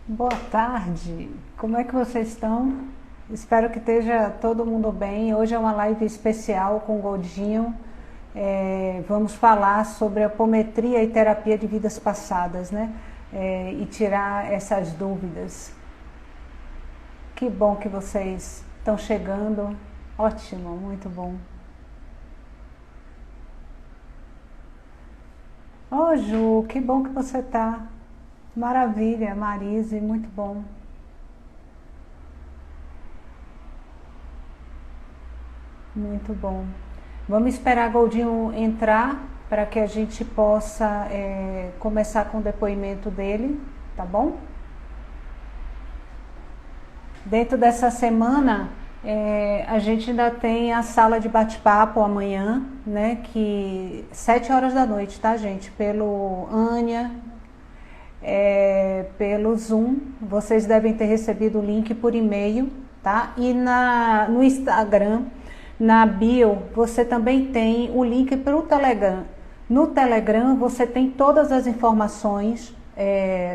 Boa tarde, como é que vocês estão? Espero que esteja todo mundo bem. Hoje é uma live especial com o Goldinho. Vamos falar sobre apometria e terapia de vidas passadas, né? E tirar essas dúvidas. Que bom que vocês estão chegando. Ótimo, muito bom. Ô Ju, que bom que você está. Maravilha, Marise, muito bom. Muito bom. Vamos esperar Goldinho entrar para que a gente possa começar com o depoimento dele, tá bom? Dentro dessa semana, a gente ainda tem a sala de bate-papo amanhã, né? Que 7 horas da noite, tá, gente? Pelo Ania, pelo Zoom. Vocês devem ter recebido o link por e-mail, tá? E no Instagram, na bio, você também tem o link para o Telegram. No Telegram você tem todas as informações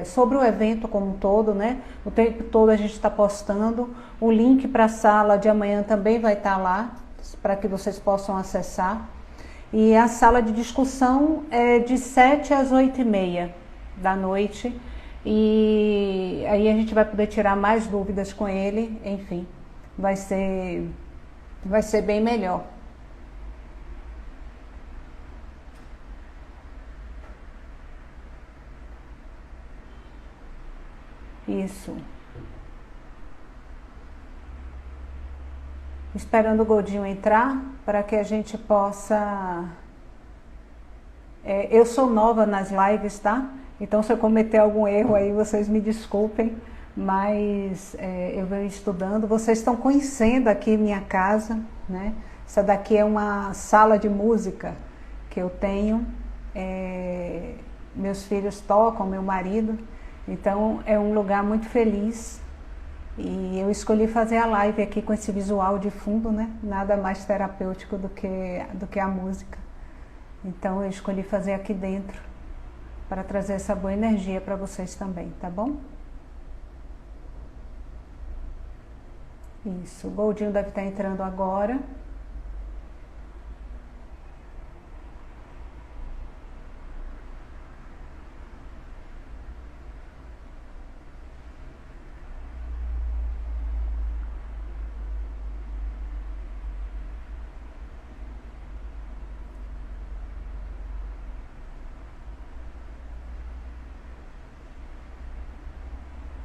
sobre o evento como um todo, né? O tempo todo a gente está postando. O link para a sala de amanhã também vai estar lá, para que vocês possam acessar. E a sala de discussão é de 7 às 8h30 da noite. E aí a gente vai poder tirar mais dúvidas com ele, enfim, vai ser bem melhor. Isso. Esperando o Godinho entrar para que a gente possa. Eu sou nova nas lives, tá? Então se eu cometer algum erro aí, vocês me desculpem, mas eu venho estudando. Vocês estão conhecendo aqui minha casa, né? Essa daqui é uma sala de música que eu tenho. Meus filhos tocam, meu marido. Então é um lugar muito feliz. E eu escolhi fazer a live aqui com esse visual de fundo, né? Nada mais terapêutico do que a música. Então eu escolhi fazer aqui dentro para trazer essa boa energia para vocês também, tá bom? Isso, o Goldinho deve estar entrando agora.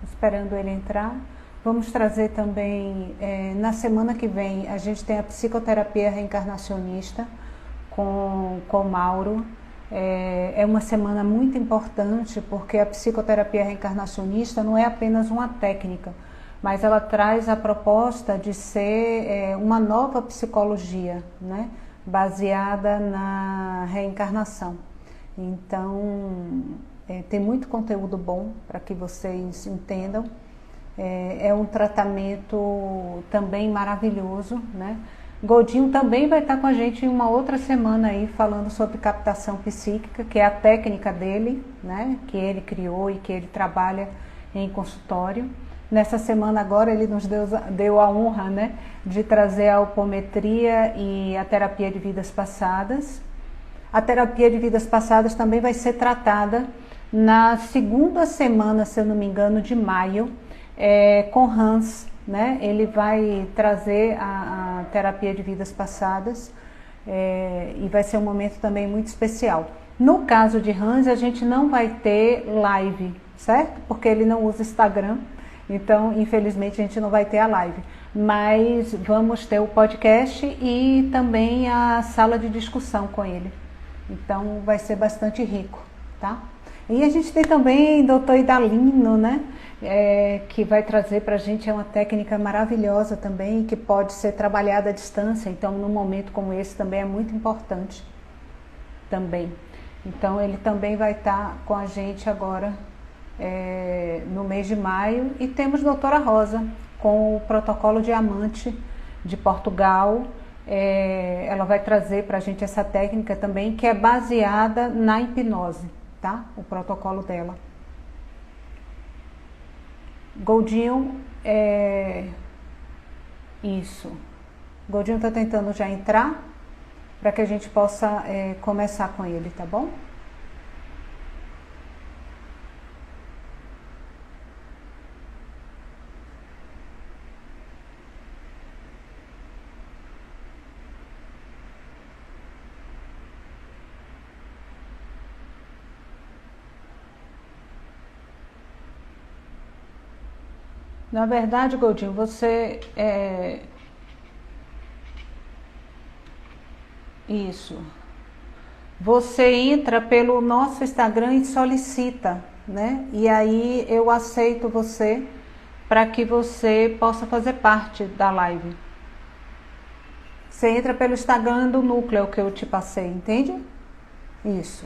Esperando ele entrar. Vamos trazer também, na semana que vem, a gente tem a psicoterapia reencarnacionista com o Mauro. É uma semana muito importante porque a psicoterapia reencarnacionista não é apenas uma técnica, mas ela traz a proposta de ser uma nova psicologia, né? Baseada na reencarnação. Então, tem muito conteúdo bom para que vocês entendam. É um tratamento também maravilhoso, né? Godinho também vai estar com a gente em uma outra semana aí falando sobre captação psíquica, que é a técnica dele, né? Que ele criou e que ele trabalha em consultório. Nessa semana agora ele nos deu a honra, né, de trazer a apometria e a terapia de vidas passadas. A terapia de vidas passadas também vai ser tratada na segunda semana, se eu não me engano, de maio, com Hans, né? Ele vai trazer a terapia de vidas passadas e vai ser um momento também muito especial. No caso de Hans, a gente não vai ter live, certo? Porque ele não usa Instagram, então infelizmente a gente não vai ter a live. Mas vamos ter o podcast e também a sala de discussão com ele. Então vai ser bastante rico, tá? E a gente tem também Dr. Idalino, né? Que vai trazer para a gente uma técnica maravilhosa também, que pode ser trabalhada à distância. Então, num momento como esse também é muito importante também. Então, ele também vai estar com a gente agora no mês de maio. E temos doutora Rosa, com o protocolo Diamante de Portugal. Ela vai trazer para a gente essa técnica também, que é baseada na hipnose, tá? O protocolo dela. Goldinho, isso. Goldinho tá tentando já entrar para que a gente possa começar com ele, tá bom? Na verdade, Goldinho, isso. Você entra pelo nosso Instagram e solicita, né? E aí eu aceito você para que você possa fazer parte da live. Você entra pelo Instagram do núcleo que eu te passei, entende? Isso.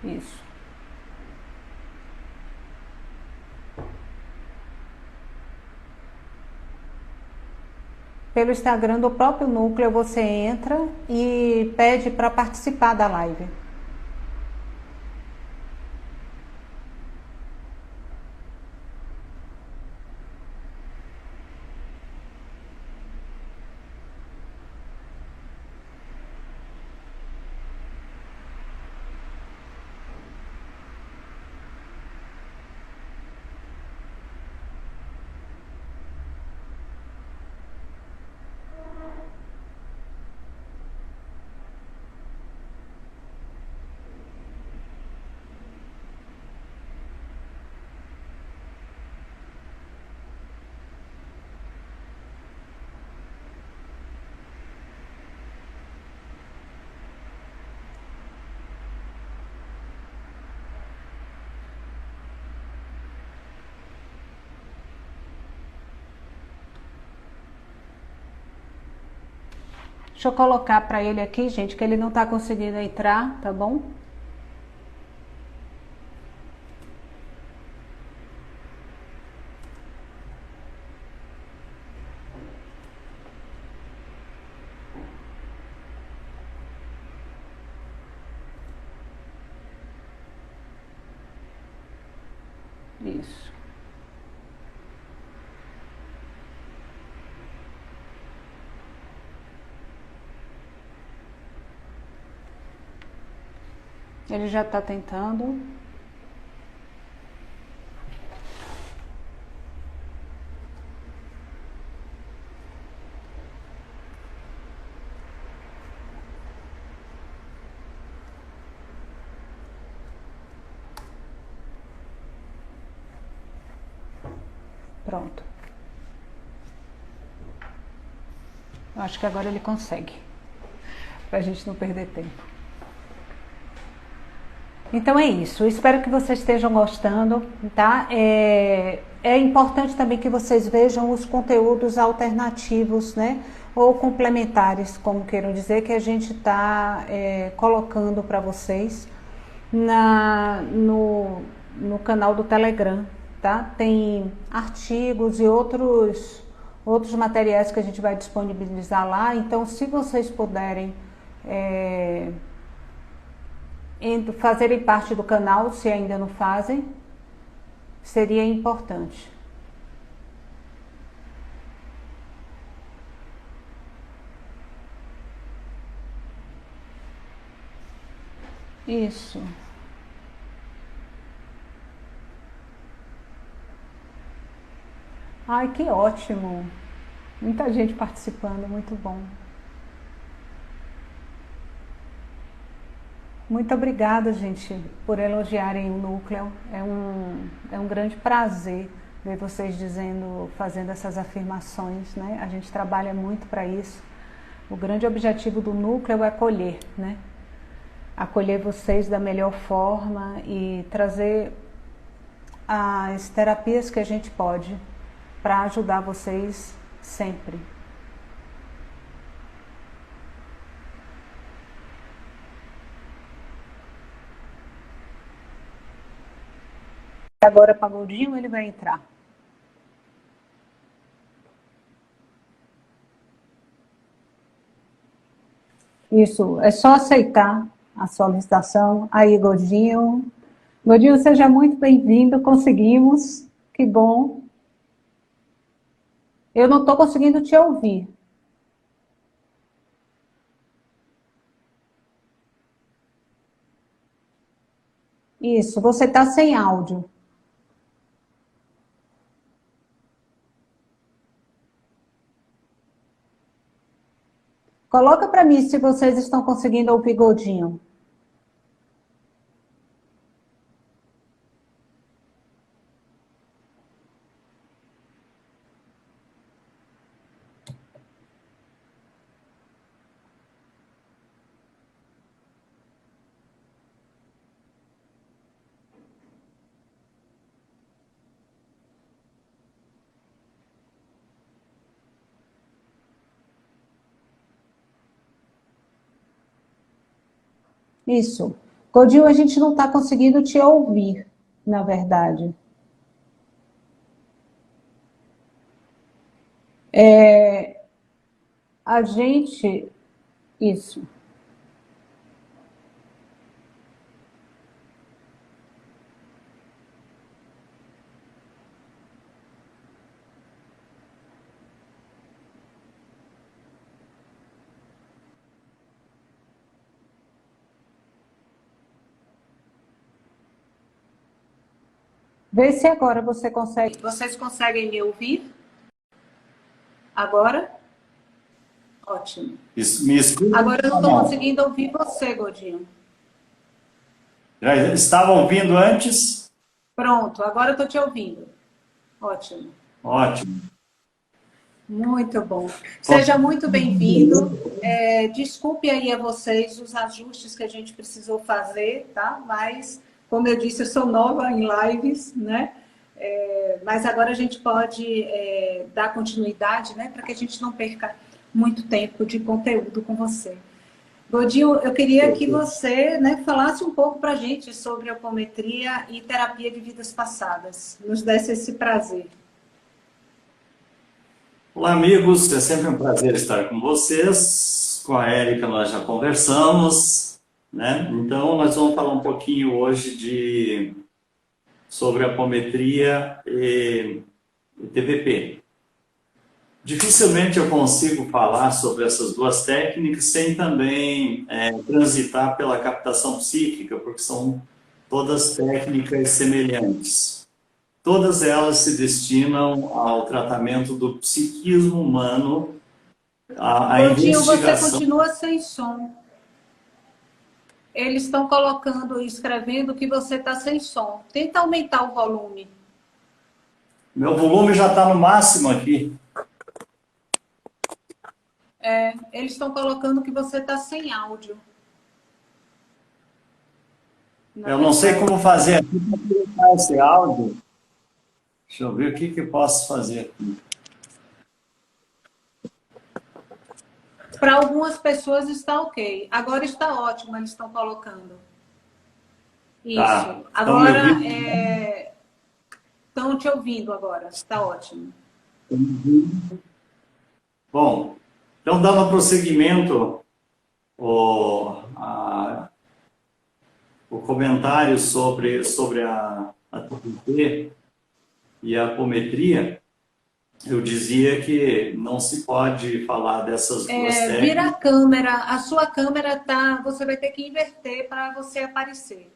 Isso. Pelo Instagram do próprio núcleo você entra e pede para participar da live. Deixa eu colocar para ele aqui, gente, que ele não está conseguindo entrar, tá bom? Isso. Ele já está tentando. Pronto. Eu acho que agora ele consegue, para a gente não perder tempo. Então é isso. Eu espero que vocês estejam gostando, tá? É importante também que vocês vejam os conteúdos alternativos, né? Ou complementares, como queiram dizer, que a gente está colocando para vocês no canal do Telegram, tá? Tem artigos e outros materiais que a gente vai disponibilizar lá. Então, se vocês puderem fazerem parte do canal, se ainda não fazem, seria importante. Isso. Ai, que ótimo! Muita gente participando, muito bom. Muito obrigada, gente, por elogiarem o núcleo. É um grande prazer ver vocês fazendo essas afirmações, né? A gente trabalha muito para isso. O grande objetivo do núcleo é acolher, né? Acolher vocês da melhor forma e trazer as terapias que a gente pode para ajudar vocês sempre. Agora para Goldinho ele vai entrar. Isso, é só aceitar. a solicitação. Aí, Godinho. Godinho, seja muito bem-vindo, conseguimos, que bom. Eu não estou conseguindo te ouvir. Isso, você está sem áudio. Coloca para mim se vocês estão conseguindo ouvir Godinho. Isso. Godinho, a gente não está conseguindo te ouvir, na verdade. A gente. Isso. Vê se agora você consegue. Vocês conseguem me ouvir? Agora? Ótimo. Isso, me escuta? Agora eu não estou conseguindo ouvir você, Godinho. Já estava ouvindo antes? Pronto, agora eu estou te ouvindo. Ótimo. Ótimo. Muito bom. Seja muito bem-vindo. Desculpe aí a vocês os ajustes que a gente precisou fazer, tá? Mas, como eu disse, eu sou nova em lives, né? Mas agora a gente pode dar continuidade, né? Para que a gente não perca muito tempo de conteúdo com você. Godinho, eu queria que você, né, falasse um pouco para a gente sobre apometria e terapia de vidas passadas. Nos desse esse prazer. Olá, amigos. É sempre um prazer estar com vocês. Com a Érica nós já conversamos, né? Então, nós vamos falar um pouquinho hoje sobre apometria e TVP. Dificilmente eu consigo falar sobre essas duas técnicas sem também transitar pela captação psíquica, porque são todas técnicas semelhantes. Todas elas se destinam ao tratamento do psiquismo humano, à Godinho, você investigação. continua sem som. Eles estão colocando, escrevendo que você está sem som. Tenta aumentar o volume. Meu volume já está no máximo aqui. Eles estão colocando que você está sem áudio. Eu não sei como fazer aqui para colocar esse áudio. Deixa eu ver o que eu posso fazer aqui. Para algumas pessoas está ok. Agora está ótimo, eles estão colocando. Isso. Tá. Agora estão te ouvindo agora. Está ótimo. Bom, então dando prosseguimento o comentário sobre a TVP e a apometria, eu dizia que não se pode falar dessas duas técnicas. Vira a câmera, a sua câmera tá. Você vai ter que inverter para você aparecer.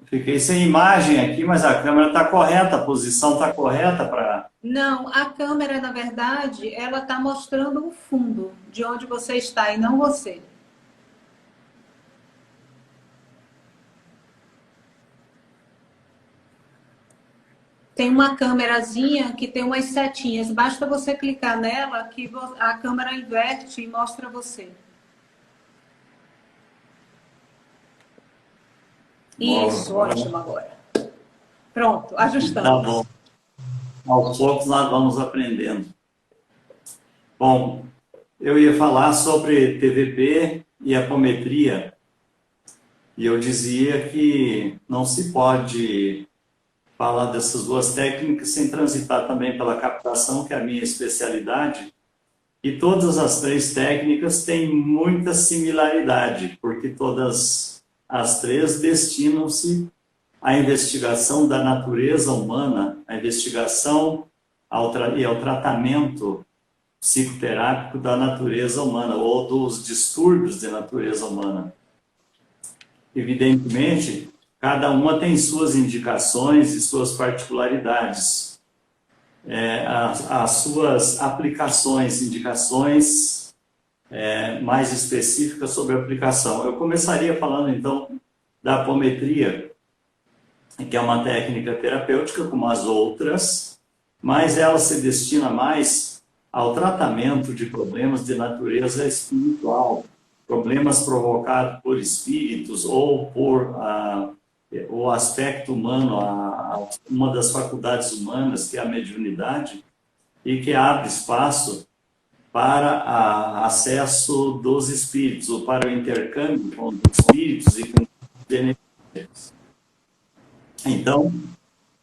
Fiquei sem imagem aqui, mas a câmera está correta, a posição está correta para. Não, a câmera, na verdade, ela está mostrando o fundo de onde você está e não você. Tem uma câmerazinha que tem umas setinhas. Basta você clicar nela que a câmera inverte e mostra você. Isso, ótimo agora. Pronto, ajustamos. Tá bom. Aos poucos nós vamos aprendendo. Bom, eu ia falar sobre TVP e apometria. E eu dizia que não se pode falar dessas duas técnicas sem transitar também pela captação, que é a minha especialidade, E todas as três técnicas têm muita similaridade, porque todas as três destinam-se à investigação da natureza humana, à investigação e ao tratamento psicoterápico da natureza humana, ou dos distúrbios de natureza humana. Evidentemente, cada uma tem suas indicações e suas particularidades, as suas aplicações, indicações mais específicas sobre a aplicação. Eu começaria falando, então, da apometria, que é uma técnica terapêutica, como as outras, mas ela se destina mais ao tratamento de problemas de natureza espiritual, problemas provocados por espíritos ou por o aspecto humano, uma das faculdades humanas, que é a mediunidade, e que abre espaço para acesso dos espíritos, ou para o intercâmbio com os espíritos e com os beneficiários. Então,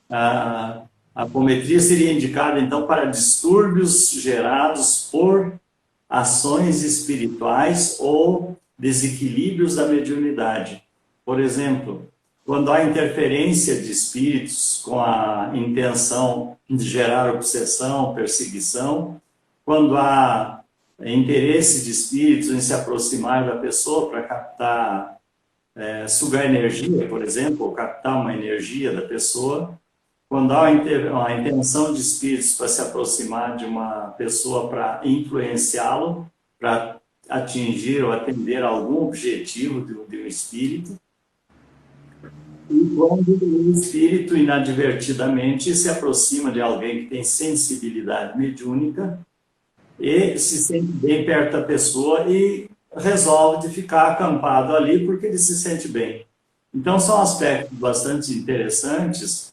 a apometria seria indicada, então, para distúrbios gerados por ações espirituais ou desequilíbrios da mediunidade. Por exemplo, quando há interferência de espíritos com a intenção de gerar obsessão, perseguição, quando há interesse de espíritos em se aproximar da pessoa para captar, sugar energia, por exemplo, ou captar uma energia da pessoa, quando há a intenção de espíritos para se aproximar de uma pessoa para influenciá-lo, para atingir ou atender a algum objetivo de um espírito, e quando o espírito inadvertidamente se aproxima de alguém que tem sensibilidade mediúnica e se sente bem perto da pessoa e resolve de ficar acampado ali porque ele se sente bem. Então, são aspectos bastante interessantes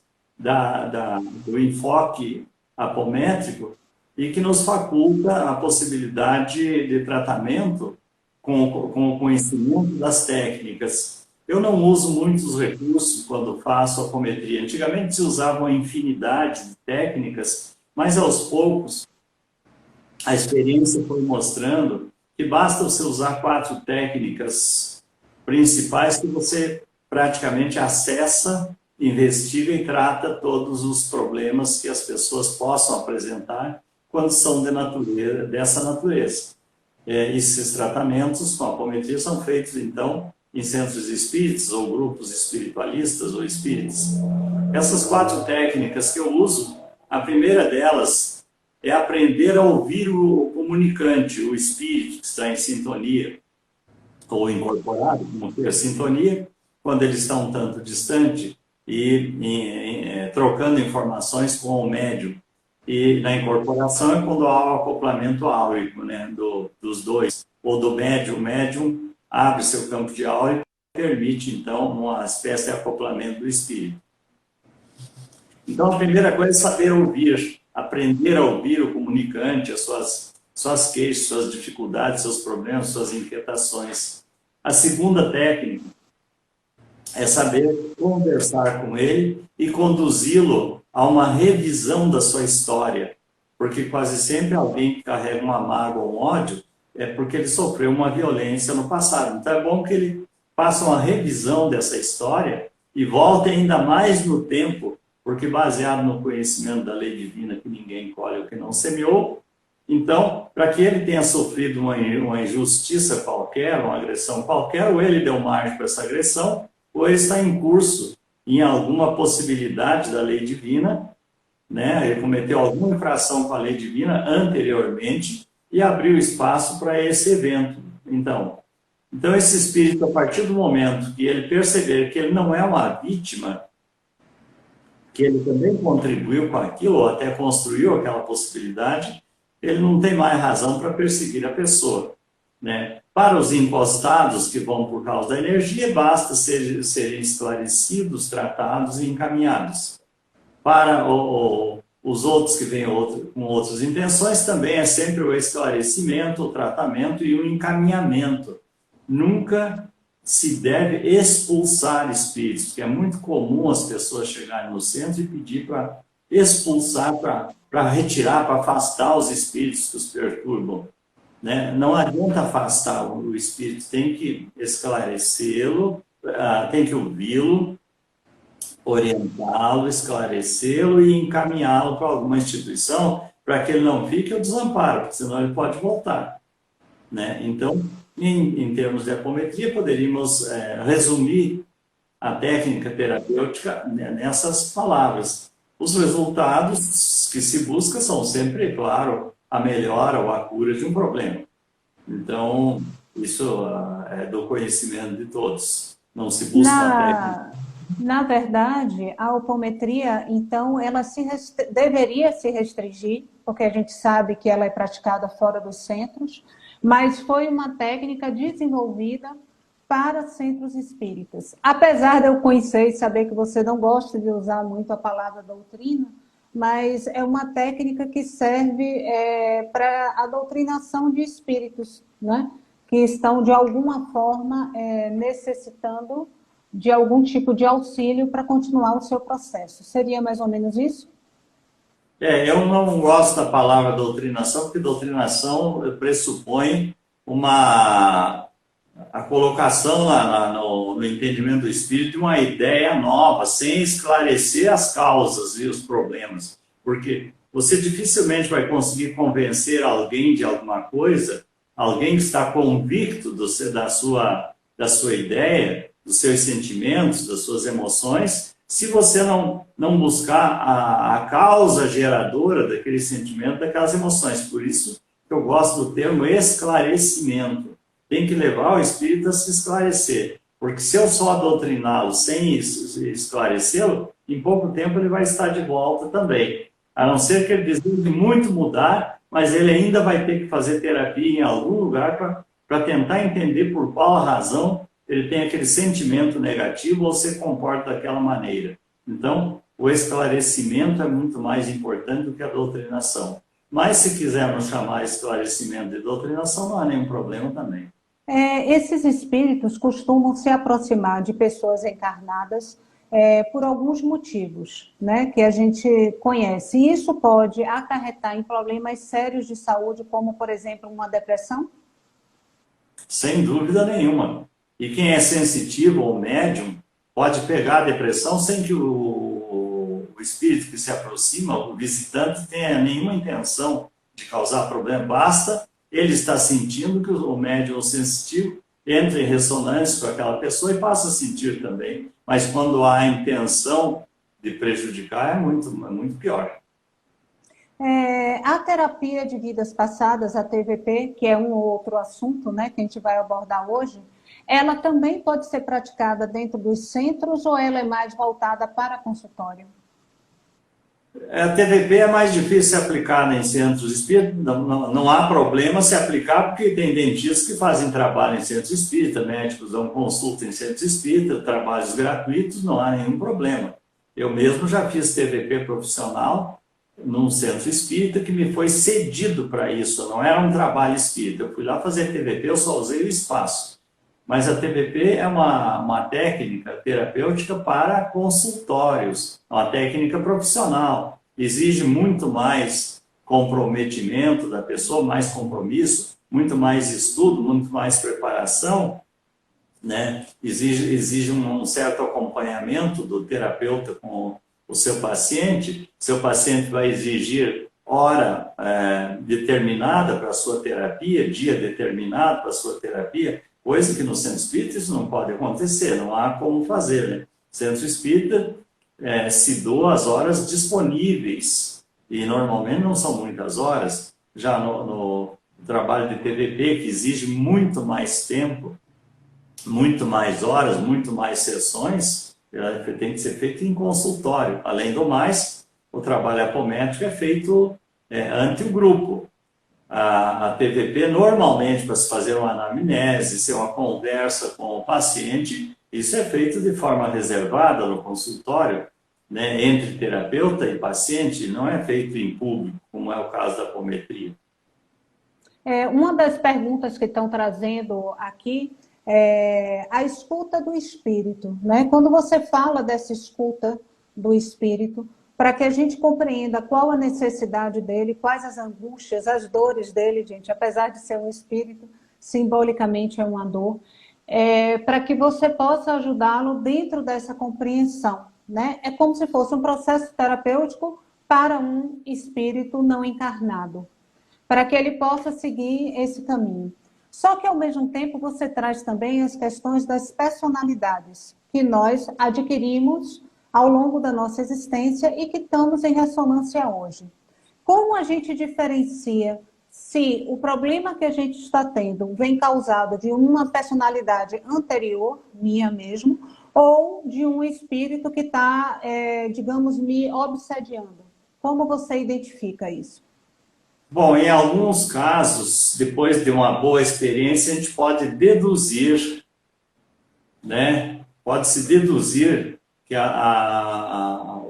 do enfoque apométrico e que nos faculta a possibilidade de tratamento com o conhecimento das técnicas. Eu não uso muitos recursos quando faço apometria. Antigamente se usava uma infinidade de técnicas, mas aos poucos a experiência foi mostrando que basta você usar 4 técnicas principais que você praticamente acessa, investiga e trata todos os problemas que as pessoas possam apresentar quando são dessa natureza. Esses tratamentos com a apometria são feitos, então, em centros espíritas ou grupos espiritualistas ou espíritas. Essas 4 técnicas que eu uso, a primeira delas é aprender a ouvir o comunicante, o espírito que está em sintonia, ou incorporado, como ter sintonia, quando ele está um tanto distante e trocando informações com o médium. E na incorporação é quando há o acoplamento áurico, né, dos dois, ou do médium. O médium abre seu campo de aura e permite, então, uma espécie de acoplamento do espírito. Então, a primeira coisa é saber ouvir, aprender a ouvir o comunicante, as suas queixas, suas dificuldades, seus problemas, suas inquietações. A segunda técnica é saber conversar com ele e conduzi-lo a uma revisão da sua história, porque quase sempre alguém que carrega uma mágoa ou um ódio é porque ele sofreu uma violência no passado. Então é bom que ele faça uma revisão dessa história e volte ainda mais no tempo, porque baseado no conhecimento da lei divina que ninguém colhe o que não semeou, então, para que ele tenha sofrido uma injustiça qualquer, uma agressão qualquer, ou ele deu margem para essa agressão, ou ele está em curso em alguma possibilidade da lei divina, né? Ele cometeu alguma infração com a lei divina anteriormente e abriu espaço para esse evento. Então, esse espírito, a partir do momento que ele perceber que ele não é uma vítima, que ele também contribuiu com aquilo, ou até construiu aquela possibilidade, ele não tem mais razão para perseguir a pessoa, né? Para os encostados que vão por causa da energia, basta serem esclarecidos, tratados e encaminhados. Para os outros que vêm com outras intenções, também é sempre o esclarecimento, o tratamento e o encaminhamento. Nunca se deve expulsar espíritos, porque é muito comum as pessoas chegarem no centro e pedir para expulsar, para retirar, para afastar os espíritos que os perturbam. né? Não adianta afastar o espírito, tem que esclarecê-lo, tem que ouvi-lo, orientá-lo, esclarecê-lo e encaminhá-lo para alguma instituição para que ele não fique ao desamparo, porque senão ele pode voltar, né? Então, em termos de apometria, poderíamos resumir a técnica terapêutica nessas palavras. Os resultados que se busca são sempre, claro, a melhora ou a cura de um problema. Então, isso é do conhecimento de todos. Não se busca uma técnica. Na verdade, a apometria, então, ela deveria se restringir, porque a gente sabe que ela é praticada fora dos centros, mas foi uma técnica desenvolvida para centros espíritas. Apesar de eu conhecer e saber que você não gosta de usar muito a palavra doutrina, mas é uma técnica que serve para a doutrinação de espíritos, né? Que estão, de alguma forma, necessitando de algum tipo de auxílio para continuar o seu processo. Seria mais ou menos isso? Eu não gosto da palavra doutrinação, porque doutrinação pressupõe a colocação no entendimento do espírito de uma ideia nova, sem esclarecer as causas e os problemas. Porque você dificilmente vai conseguir convencer alguém de alguma coisa, alguém que está convicto da sua ideia, dos seus sentimentos, das suas emoções, se você não buscar a causa geradora daquele sentimento, daquelas emoções. Por isso que eu gosto do termo esclarecimento. Tem que levar o espírito a se esclarecer. Porque se eu só doutriná-lo sem esclarecê-lo, em pouco tempo ele vai estar de volta também. A não ser que ele deseje muito mudar, mas ele ainda vai ter que fazer terapia em algum lugar para tentar entender por qual a razão ele tem aquele sentimento negativo ou se comporta daquela maneira. Então, o esclarecimento é muito mais importante do que a doutrinação. Mas se quisermos chamar esclarecimento de doutrinação, não há nenhum problema também. Esses espíritos costumam se aproximar de pessoas encarnadas por alguns motivos, né, que a gente conhece. E isso pode acarretar em problemas sérios de saúde, como, por exemplo, uma depressão? Sem dúvida nenhuma. E quem é sensitivo ou médium pode pegar a depressão sem que o espírito que se aproxima, o visitante, tenha nenhuma intenção de causar problema. Basta ele estar sentindo que o médium sensitivo entra em ressonância com aquela pessoa e passa a sentir também. Mas quando há a intenção de prejudicar, é muito pior. A terapia de vidas passadas, a TVP, que é um outro assunto, né, que a gente vai abordar hoje, ela também pode ser praticada dentro dos centros ou ela é mais voltada para consultório? A TVP é mais difícil se aplicar em centros espíritas, não há problema se aplicar, porque tem dentistas que fazem trabalho em centros espíritas, médicos dão consulta em centros espíritas, trabalhos gratuitos, não há nenhum problema. Eu mesmo já fiz TVP profissional num centro espírita que me foi cedido para isso, não era um trabalho espírita. Eu fui lá fazer TVP, eu só usei o espaço. Mas a TVP é uma técnica terapêutica para consultórios, é uma técnica profissional. Exige muito mais comprometimento da pessoa, mais compromisso, muito mais estudo, muito mais preparação, né? Exige um certo acompanhamento do terapeuta com o seu paciente. Seu paciente vai exigir hora determinada para a sua terapia, dia determinado para a sua terapia, coisa que no centro espírita isso não pode acontecer, não há como fazer, né? Centro espírita se doa as horas disponíveis, e normalmente não são muitas horas. Já no trabalho de TVP, que exige muito mais tempo, muito mais horas, muito mais sessões, tem que ser feito em consultório. Além do mais, o trabalho apométrico é feito ante o grupo. A TVP, normalmente, para se fazer uma anamnese, ser uma conversa com o paciente, isso é feito de forma reservada no consultório, né, entre terapeuta e paciente, não é feito em público, como é o caso da apometria. Uma das perguntas que estão trazendo aqui é a escuta do espírito, né? Quando você fala dessa escuta do espírito, para que a gente compreenda qual a necessidade dele, quais as angústias, as dores dele, gente, apesar de ser um espírito, simbolicamente é uma dor, para que você possa ajudá-lo dentro dessa compreensão, né? É como se fosse um processo terapêutico para um espírito não encarnado, para que ele possa seguir esse caminho. Só que, ao mesmo tempo, você traz também as questões das personalidades que nós adquirimos ao longo da nossa existência e que estamos em ressonância hoje. Como a gente diferencia se o problema que a gente está tendo vem causado de uma personalidade anterior, minha mesmo, ou de um espírito que está, digamos, me obsediando? Como você identifica isso? Bom, em alguns casos, depois de uma boa experiência, a gente pode deduzir, né? Pode-se deduzir que a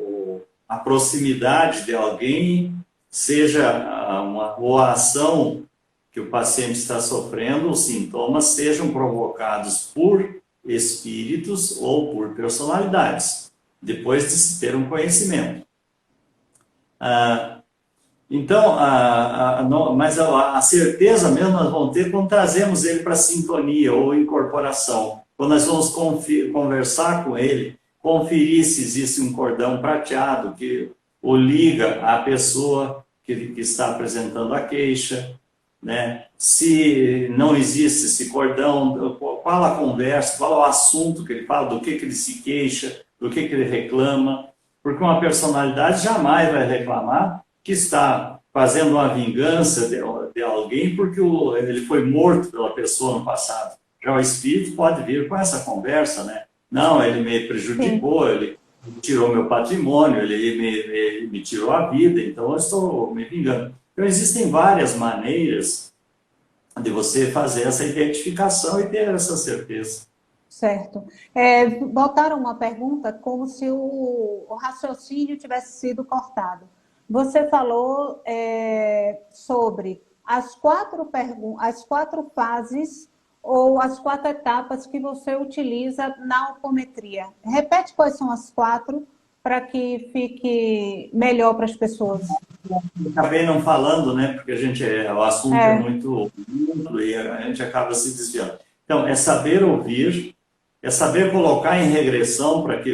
proximidade de alguém seja uma boa ação que o paciente está sofrendo, os sintomas sejam provocados por espíritos ou por personalidades, depois de se ter um conhecimento. Então, mas a certeza mesmo nós vamos ter quando trazemos ele para sintonia ou incorporação. Quando nós vamos conversar com ele, conferir se existe um cordão prateado que o liga à pessoa que está apresentando a queixa, né? Se não existe esse cordão, qual a conversa, qual o assunto que ele fala, do que ele se queixa, do que ele reclama, porque uma personalidade jamais vai reclamar que está fazendo uma vingança de alguém porque ele foi morto pela pessoa no passado. Já o espírito pode vir com essa conversa, né? Não, ele me prejudicou, sim, ele tirou meu patrimônio, ele me tirou a vida, então eu estou me vingando. Então existem várias maneiras de você fazer essa identificação e ter essa certeza. Certo. Botaram uma pergunta como se o raciocínio tivesse sido cortado. Você falou sobre as quatro fases ou as 4 etapas que você utiliza na alcometria. Repete quais são as 4 para que fique melhor para as pessoas. Acabei não falando, né? Porque o assunto é muito amplo e a gente acaba se desviando. Então, é saber ouvir, é saber colocar em regressão para que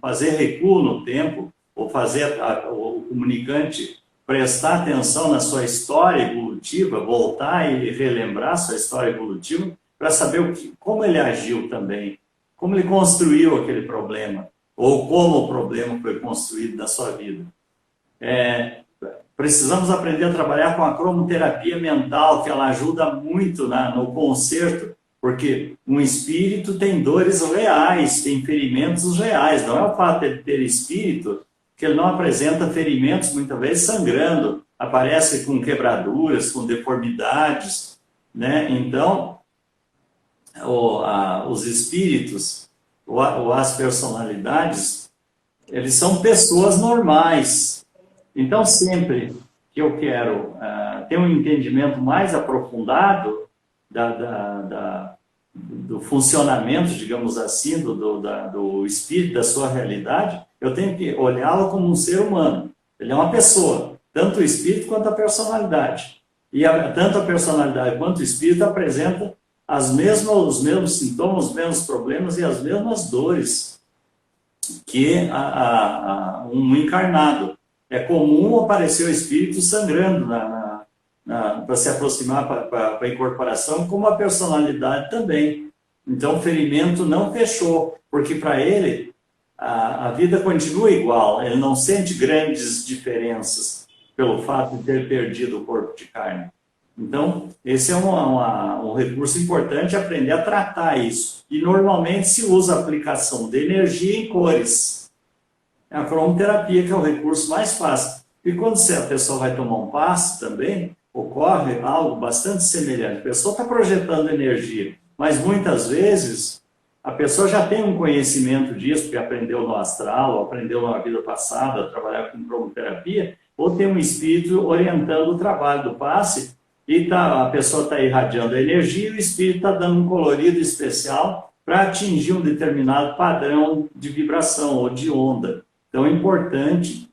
fazer recuo no tempo, ou fazer o comunicante prestar atenção na sua história evolutiva, voltar e relembrar sua história evolutiva, para saber como ele agiu também, como ele construiu aquele problema, ou como o problema foi construído na sua vida. Precisamos aprender a trabalhar com a cromoterapia mental, que ela ajuda muito no conserto, porque um espírito tem dores reais, tem ferimentos reais. Não é o fato de ele ter espírito que ele não apresenta ferimentos, muitas vezes sangrando, aparece com quebraduras, com deformidades, né? Então, os espíritos, ou as personalidades, eles são pessoas normais. Então, sempre que eu quero ter um entendimento mais aprofundado do funcionamento, digamos assim, do espírito, da sua realidade, eu tenho que olhá-lo como um ser humano. Ele é uma pessoa, tanto o espírito quanto a personalidade. E tanto a personalidade quanto o espírito apresentam os mesmos sintomas, os mesmos problemas e as mesmas dores que um encarnado. É comum aparecer o espírito sangrando para se aproximar para a incorporação, como a personalidade também. Então, o ferimento não fechou, porque para ele a vida continua igual, ele não sente grandes diferenças pelo fato de ter perdido o corpo de carne. Então, esse é um recurso importante, aprender a tratar isso. E normalmente se usa a aplicação de energia em cores. É a cromoterapia, que é o recurso mais fácil. E quando a pessoa vai tomar um passe também, ocorre algo bastante semelhante. A pessoa está projetando energia, mas muitas vezes a pessoa já tem um conhecimento disso, porque aprendeu no astral, ou aprendeu na vida passada a trabalhar com cromoterapia, ou tem um espírito orientando o trabalho do passe, e a pessoa está irradiando a energia e o espírito está dando um colorido especial para atingir um determinado padrão de vibração ou de onda. Então é importante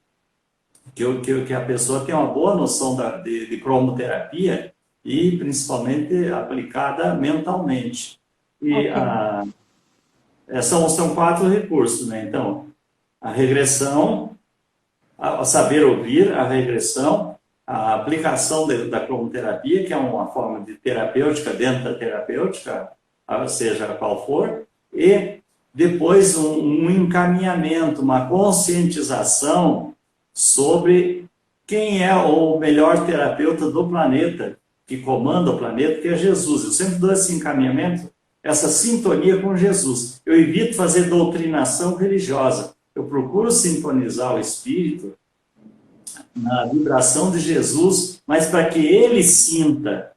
que a pessoa tenha uma boa noção de cromoterapia e principalmente aplicada mentalmente. E Ok. são 4 recursos, né? Então, a regressão, a saber ouvir, a regressão, a aplicação da cromoterapia, que é uma forma de terapêutica dentro da terapêutica, seja qual for, e depois um encaminhamento, uma conscientização sobre quem é o melhor terapeuta do planeta, que comanda o planeta, que é Jesus. Eu sempre dou esse encaminhamento, essa sintonia com Jesus. Eu evito fazer doutrinação religiosa. Eu procuro sintonizar o espírito na vibração de Jesus, mas para que ele sinta.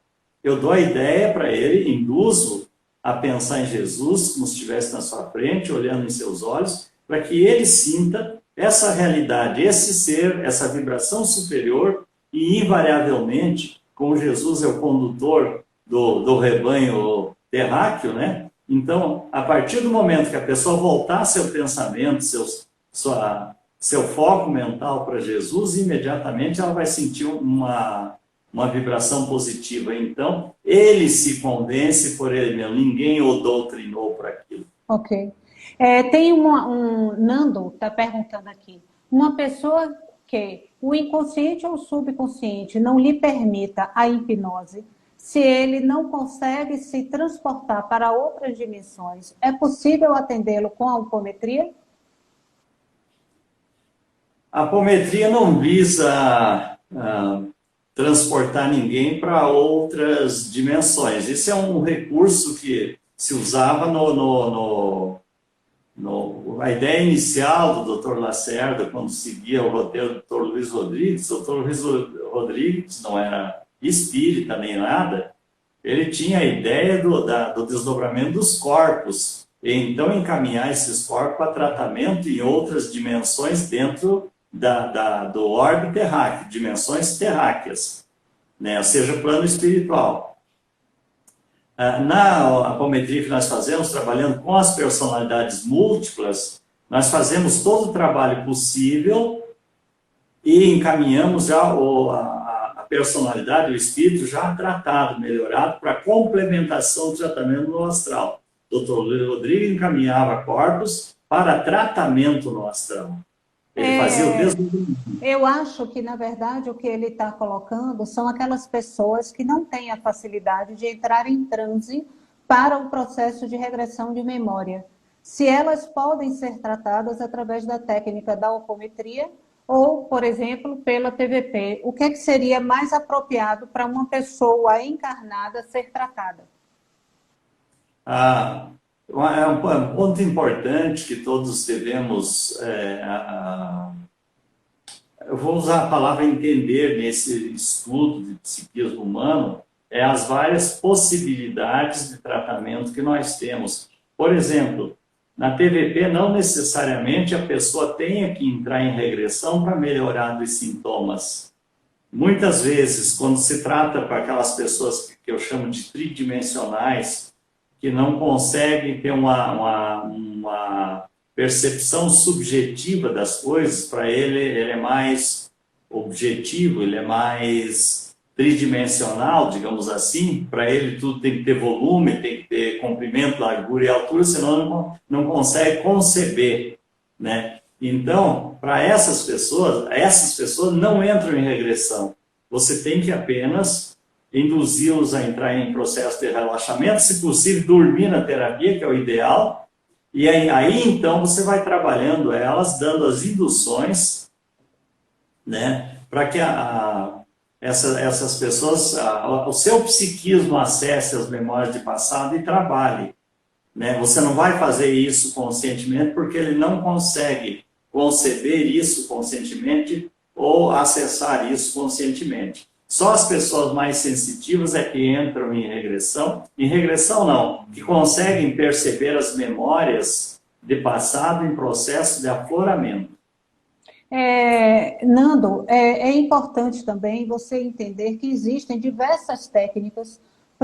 Eu dou a ideia para ele, induzo a pensar em Jesus, como se estivesse na sua frente, olhando em seus olhos, para que ele sinta essa realidade, esse ser, essa vibração superior, e invariavelmente, como Jesus é o condutor do rebanho terráqueo, né? Então, a partir do momento que a pessoa voltar seu pensamento, seu foco mental para Jesus, imediatamente ela vai sentir uma vibração positiva. Então, ele se convence por ele mesmo, ninguém o doutrinou para aquilo. Ok. Tem Nando está perguntando aqui. Uma pessoa que o inconsciente ou subconsciente não lhe permita a hipnose, se ele não consegue se transportar para outras dimensões, é possível atendê-lo com a apometria? A apometria não visa transportar ninguém para outras dimensões. Esse é um recurso que se usava a ideia inicial do Dr. Lacerda, quando seguia o roteiro do Dr. Luiz Rodrigues. O Dr. Luiz Rodrigues não era espírita nem nada, ele tinha a ideia do desdobramento dos corpos, e então encaminhar esses corpos para tratamento em outras dimensões dentro do orbe terráqueo, dimensões terráqueas, né? Ou seja, plano espiritual. Na apometria que nós fazemos, trabalhando com as personalidades múltiplas, nós fazemos todo o trabalho possível e encaminhamos já a personalidade, o espírito já tratado, melhorado, para complementação do tratamento no astral. O Dr. Luiz Rodrigues encaminhava corpos para tratamento no astral. Ele fazia o mesmo. Eu acho que, na verdade, o que ele está colocando são aquelas pessoas que não têm a facilidade de entrar em transe para o processo de regressão de memória. Se elas podem ser tratadas através da técnica da apometria ou, por exemplo, pela TVP. O que é que seria mais apropriado para uma pessoa encarnada ser tratada? É um ponto importante que todos devemos, eu vou usar a palavra entender nesse estudo de psiquismo humano, as várias possibilidades de tratamento que nós temos. Por exemplo, na TVP não necessariamente a pessoa tenha que entrar em regressão para melhorar dos sintomas. Muitas vezes, quando se trata para aquelas pessoas que eu chamo de tridimensionais, que não conseguem ter uma percepção subjetiva das coisas, para ele é mais objetivo, ele é mais tridimensional, digamos assim. Para ele tudo tem que ter volume, tem que ter comprimento, largura e altura, senão não consegue conceber, né? Então, para essas pessoas não entram em regressão. Você tem que apenas induzi-los a entrar em processo de relaxamento, se possível dormir na terapia, que é o ideal, e aí então você vai trabalhando elas, dando as induções, né, para que essas pessoas, o seu psiquismo acesse as memórias de passado e trabalhe, né? Você não vai fazer isso conscientemente porque ele não consegue conceber isso conscientemente ou acessar isso conscientemente. Só as pessoas mais sensitivas é que entram em regressão não, que conseguem perceber as memórias de passado em processo de afloramento. Nando, é importante também você entender que existem diversas técnicas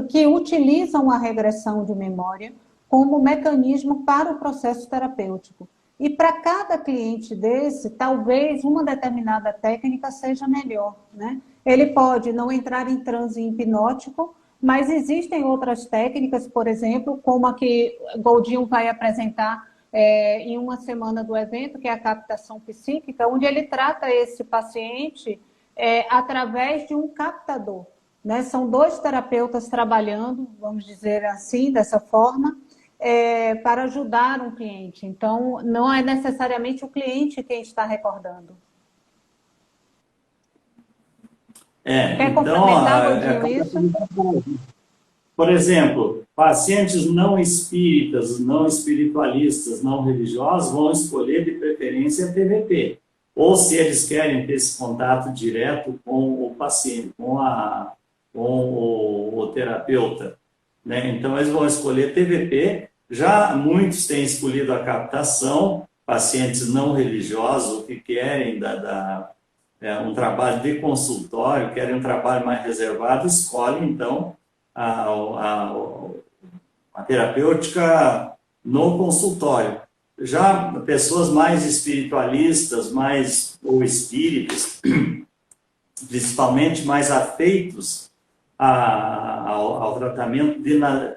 que utilizam a regressão de memória como mecanismo para o processo terapêutico. E para cada cliente desse, talvez uma determinada técnica seja melhor, né? Ele pode não entrar em transe hipnótico, mas existem outras técnicas, por exemplo, como a que Goldinho vai apresentar em uma semana do evento, que é a captação psíquica, onde ele trata esse paciente através de um captador, né? São dois terapeutas trabalhando, vamos dizer assim, dessa forma, para ajudar um cliente. Então, não é necessariamente o cliente quem está recordando. Quer Então, complementar, Godinho, isso? por exemplo, pacientes não espíritas, não espiritualistas, não religiosos vão escolher de preferência a TVP. Ou se eles querem ter esse contato direto com o paciente, com o terapeuta, né? Então, eles vão escolher TVP. Já muitos têm escolhido a captação, pacientes não religiosos que querem um trabalho de consultório, querem um trabalho mais reservado, escolhem, então, a, a, a terapêutica no consultório. Já pessoas mais espiritualistas, ou espíritas, principalmente mais afeitos ao tratamento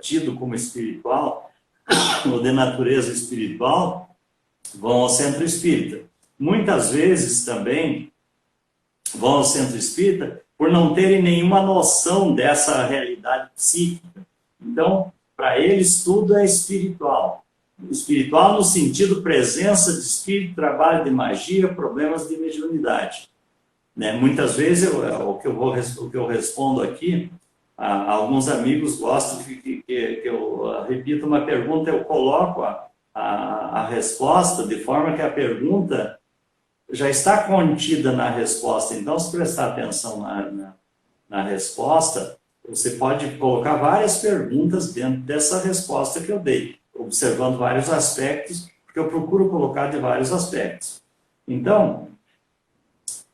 tido como espiritual, ou de natureza espiritual, vão ao centro espírita. Muitas vezes também vão ao centro espírita por não terem nenhuma noção dessa realidade psíquica. Então, para eles, tudo é espiritual. Espiritual no sentido presença de espírito, trabalho de magia, problemas de mediunidade. Né? Muitas vezes, o que eu respondo aqui, alguns amigos gostam que eu repita uma pergunta, eu coloco a resposta de forma que a pergunta já está contida na resposta. Então, se prestar atenção na resposta, você pode colocar várias perguntas dentro dessa resposta que eu dei, observando vários aspectos, porque eu procuro colocar de vários aspectos. Então,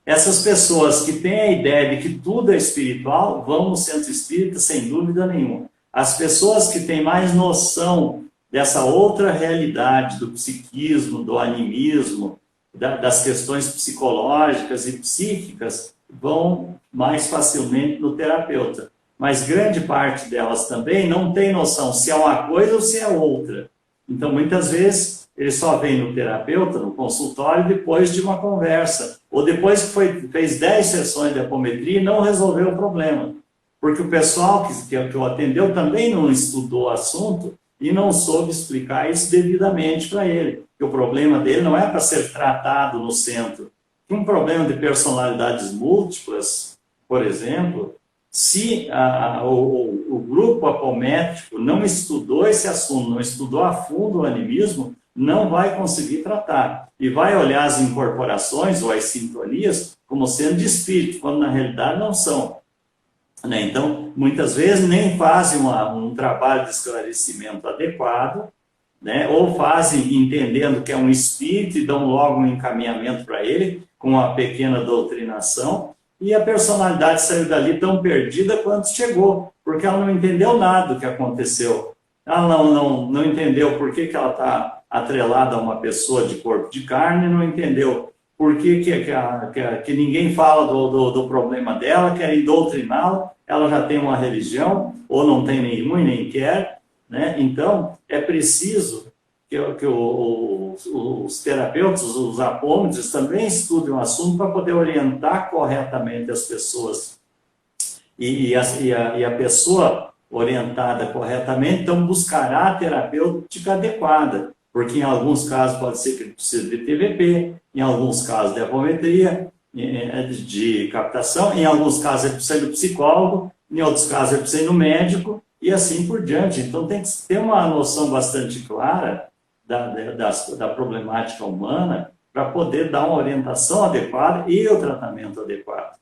essas pessoas que têm a ideia de que tudo é espiritual, vão no centro espírita sem dúvida nenhuma. As pessoas que têm mais noção dessa outra realidade, do psiquismo, do animismo, das questões psicológicas e psíquicas, vão mais facilmente no terapeuta. Mas grande parte delas também não tem noção se é uma coisa ou se é outra. Então, muitas vezes, ele só vem no terapeuta, no consultório, depois de uma conversa. Ou depois que fez 10 sessões de apometria e não resolveu o problema. Porque o pessoal que o atendeu também não estudou o assunto e não soube explicar isso devidamente para ele. Que o problema dele não é para ser tratado no centro. Um problema de personalidades múltiplas, por exemplo, se o grupo apométrico não estudou esse assunto, não estudou a fundo o animismo, não vai conseguir tratar. E vai olhar as incorporações ou as sintonias como sendo de espírito, quando na realidade não são. Né? Então, muitas vezes nem fazem um trabalho de esclarecimento adequado, né? Ou fazem entendendo que é um espírito e dão logo um encaminhamento para ele, com uma pequena doutrinação, e a personalidade saiu dali tão perdida quanto chegou, porque ela não entendeu nada do que aconteceu. Ela não entendeu por que ela está atrelada a uma pessoa de corpo de carne, não entendeu por que ninguém fala do problema dela, querem doutriná-la, ela já tem uma religião, ou não tem nenhuma e nem quer, né? Então, é preciso que os terapeutas, os apômetros, também estudem o assunto para poder orientar corretamente as pessoas. E a pessoa orientada corretamente, então buscará a terapêutica adequada, porque em alguns casos pode ser que precise de TVP, em alguns casos de apometria, de captação, em alguns casos é preciso do psicólogo, em outros casos é preciso do médico, e assim por diante. Então tem que ter uma noção bastante clara da problemática humana para poder dar uma orientação adequada e o tratamento adequado.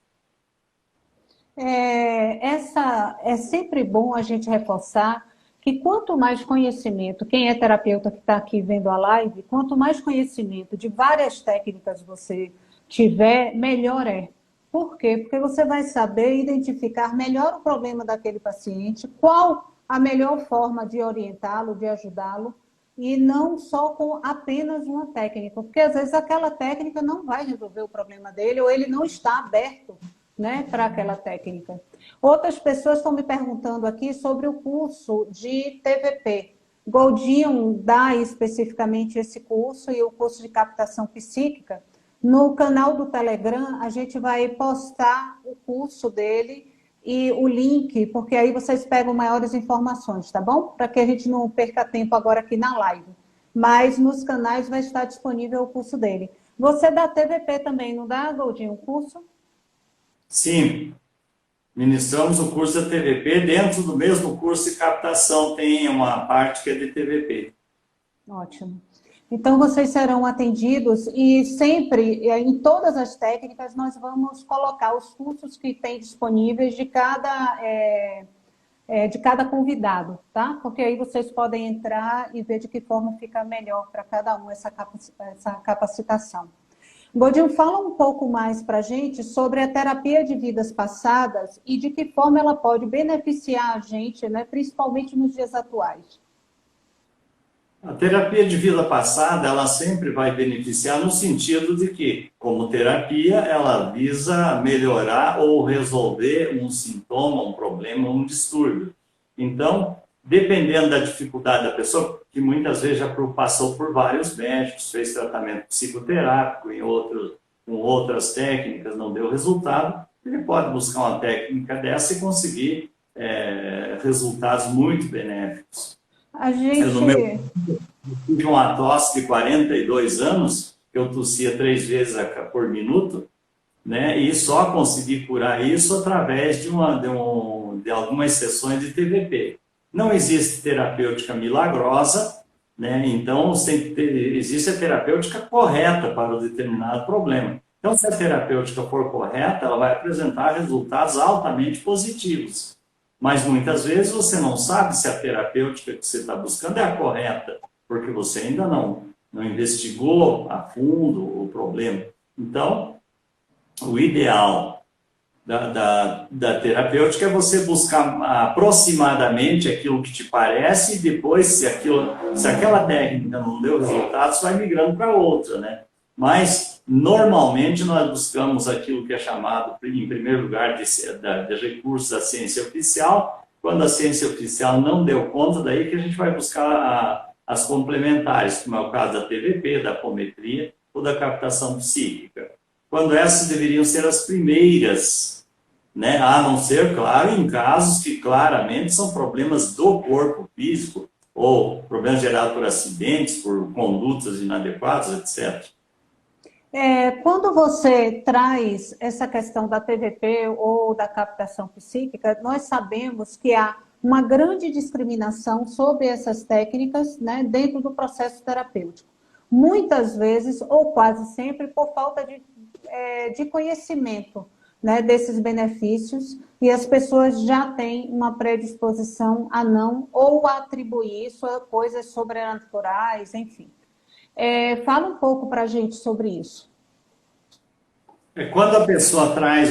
É sempre bom a gente reforçar que quanto mais conhecimento, quem é terapeuta que está aqui vendo a live, quanto mais conhecimento de várias técnicas você tiver, melhor é. Por quê? Porque você vai saber identificar melhor o problema daquele paciente, qual a melhor forma de orientá-lo, de ajudá-lo. e não só com apenas uma técnica, porque às vezes aquela técnica não vai resolver o problema dele ou ele não está aberto, né, para aquela técnica. Outras pessoas estão me perguntando aqui sobre o curso de TVP. Goldinho dá especificamente esse curso e o curso de captação psíquica. No canal do Telegram, a gente vai postar o curso dele e o link, porque aí vocês pegam maiores informações, tá bom? Para que a gente não perca tempo agora aqui na live. Mas nos canais vai estar disponível o curso dele. Você dá TVP também, não dá, Goldinho, o curso? Sim, ministramos o curso da TVP. Dentro do mesmo curso de captação tem uma parte que é de TVP. Ótimo. Então, vocês serão atendidos e sempre, em todas as técnicas, nós vamos colocar os cursos que tem disponíveis de cada convidado, tá? Porque aí vocês podem entrar e ver de que forma fica melhor para cada um essa capacitação. Godinho, fala um pouco mais para a gente sobre a terapia de vidas passadas e de que forma ela pode beneficiar a gente, né, principalmente nos dias atuais. A terapia de vida passada, ela sempre vai beneficiar no sentido de que, como terapia, ela visa melhorar ou resolver um sintoma, um problema, um distúrbio. Então, dependendo da dificuldade da pessoa, que muitas vezes já passou por vários médicos, fez tratamento psicoterápico com outras técnicas, não deu resultado, ele pode buscar uma técnica dessa e conseguir resultados muito benéficos. A gente... Eu tive uma tosse de 42 anos, eu tossia 3 vezes por minuto, né? E só consegui curar isso através de algumas sessões de TVP. Não existe terapêutica milagrosa, né? Então existe a terapêutica correta para o determinado problema. Então, se a terapêutica for correta, ela vai apresentar resultados altamente positivos. Mas muitas vezes você não sabe se a terapêutica que você está buscando é a correta, porque você ainda não investigou a fundo o problema. Então, o ideal da terapêutica é você buscar aproximadamente aquilo que te parece e depois, se aquela técnica não deu resultado, você vai migrando para outra, né? Mas, normalmente, nós buscamos aquilo que é chamado, em primeiro lugar, de recursos da ciência oficial. Quando a ciência oficial não deu conta, daí que a gente vai buscar as complementares, como é o caso da TVP, da apometria ou da captação psíquica. Quando essas deveriam ser as primeiras, né? A não ser, claro, em casos que claramente são problemas do corpo físico ou problemas gerados por acidentes, por condutas inadequadas, etc. Quando você traz essa questão da TVP ou da captação psíquica, nós sabemos que há uma grande discriminação sobre essas técnicas, né, dentro do processo terapêutico. Muitas vezes, ou quase sempre, por falta de conhecimento, né, desses benefícios, e as pessoas já têm uma predisposição a não, ou a atribuir isso a coisas sobrenaturais, enfim. Fala um pouco para a gente sobre isso. Quando a pessoa traz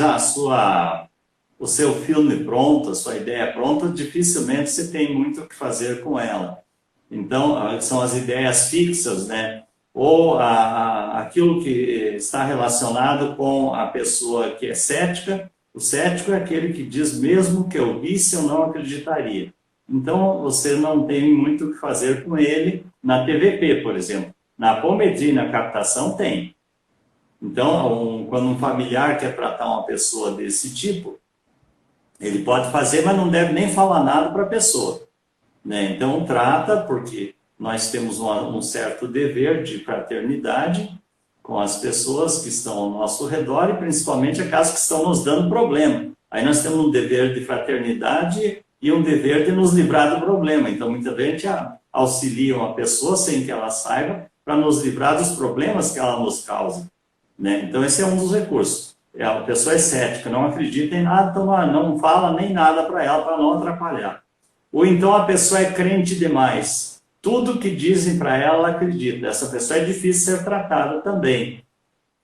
o seu filme pronto, a sua ideia pronta, dificilmente você tem muito o que fazer com ela. Então, são as ideias fixas, né? Ou aquilo que está relacionado com a pessoa que é cética. O cético é aquele que diz, mesmo que eu visse, eu não acreditaria. Então, você não tem muito o que fazer com ele na TVP, por exemplo. Na apometria e na captação tem. Então, quando um familiar quer tratar uma pessoa desse tipo, ele pode fazer, mas não deve nem falar nada para a pessoa, né? Então, trata, porque nós temos um certo dever de fraternidade com as pessoas que estão ao nosso redor e principalmente aquelas que estão nos dando problema. Aí nós temos um dever de fraternidade e um dever de nos livrar do problema. Então, muita gente auxilia uma pessoa sem que ela saiba para nos livrar dos problemas que ela nos causa, né? Então, esse é um dos recursos. A pessoa é cética, não acredita em nada, então não fala nem nada para ela, para não atrapalhar. Ou então a pessoa é crente demais. Tudo que dizem para ela, ela acredita. Essa pessoa é difícil ser tratada também,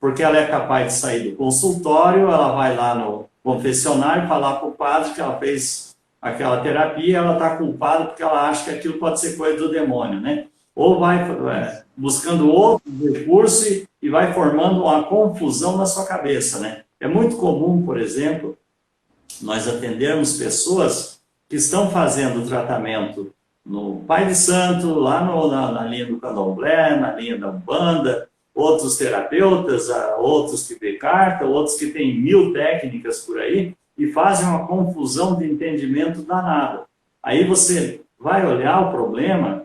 porque ela é capaz de sair do consultório, ela vai lá no confessionário falar para o padre que ela fez aquela terapia, ela está culpada porque ela acha que aquilo pode ser coisa do demônio, né? ou vai buscando outro recurso e vai formando uma confusão na sua cabeça, né? É muito comum, por exemplo, nós atendermos pessoas que estão fazendo tratamento no Pai de Santo, lá na linha do Candomblé, na linha da Umbanda, outros terapeutas, outros que vê carta, outros que têm 1000 técnicas por aí, e fazem uma confusão de entendimento danada. Aí você vai olhar o problema,